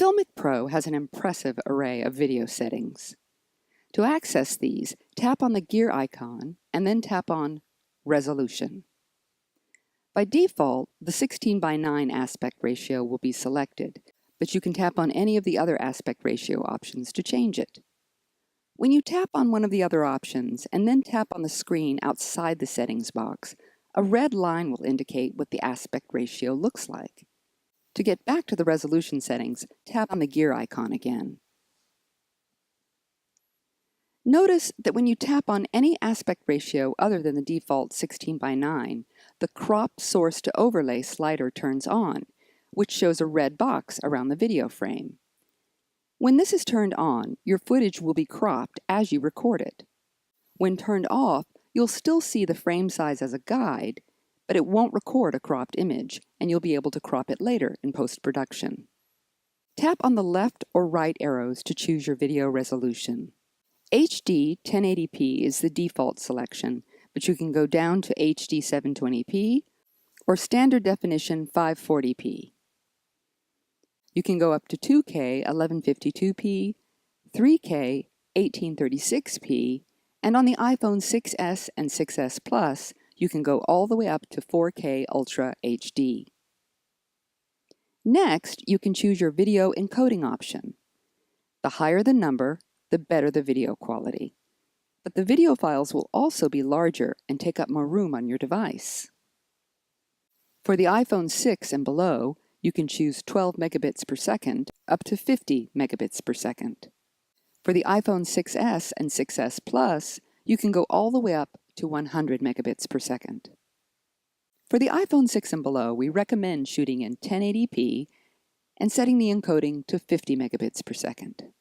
Filmic Pro has an impressive array of video settings. To access these, tap on the gear icon and then tap on Resolution. By default, the 16:9 aspect ratio will be selected, but you can tap on any of the other aspect ratio options to change it. When you tap on one of the other options and then tap on the screen outside the settings box, a red line will indicate what the aspect ratio looks like. To get back to the resolution settings, tap on the gear icon again. Notice that when you tap on any aspect ratio other than the default 16:9, the Crop Source to Overlay slider turns on, which shows a red box around the video frame. When this is turned on, your footage will be cropped as you record it. When turned off, you'll still see the frame size as a guide, but it won't record a cropped image, and you'll be able to crop it later in post-production. Tap on the left or right arrows to choose your video resolution. HD 1080p is the default selection, but you can go down to HD 720p or standard definition 540p. You can go up to 2K 1152p, 3K 1836p, and on the iPhone 6s and 6s Plus, you can go all the way up to 4K Ultra HD. Next, you can choose your video encoding option. The higher the number, the better the video quality. But the video files will also be larger and take up more room on your device. For the iPhone 6 and below, you can choose 12 megabits per second up to 50 megabits per second. For the iPhone 6s and 6s Plus, you can go all the way up to 100 megabits per second. For the iPhone 6 and below, we recommend shooting in 1080p and setting the encoding to 50 megabits per second.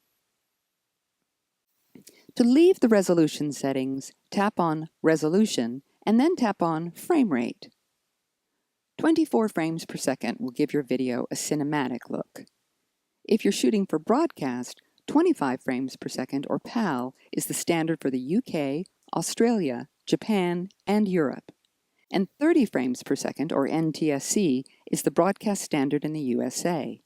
To leave the resolution settings, tap on Resolution and then tap on Frame Rate. 24 frames per second will give your video a cinematic look. If you're shooting for broadcast, 25 frames per second, or PAL, is the standard for the UK, Australia, Japan, and Europe. And 30 frames per second, or NTSC, is the broadcast standard in the USA.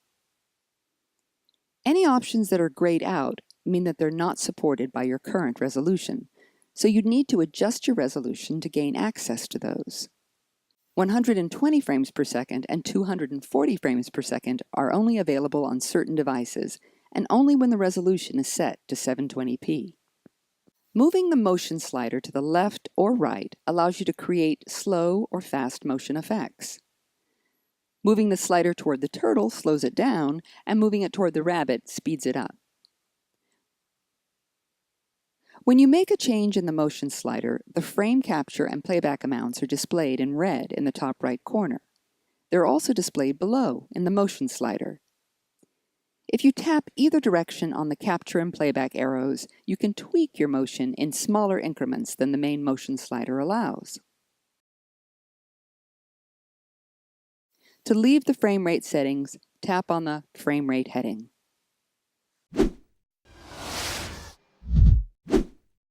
Any options that are grayed out mean that they're not supported by your current resolution, so you'd need to adjust your resolution to gain access to those. 120 frames per second and 240 frames per second are only available on certain devices, and only when the resolution is set to 720p. Moving the motion slider to the left or right allows you to create slow or fast motion effects. Moving the slider toward the turtle slows it down, and moving it toward the rabbit speeds it up. When you make a change in the motion slider, the frame capture and playback amounts are displayed in red in the top right corner. They're also displayed below in the motion slider. If you tap either direction on the capture and playback arrows, you can tweak your motion in smaller increments than the main motion slider allows. To leave the frame rate settings, tap on the frame rate heading.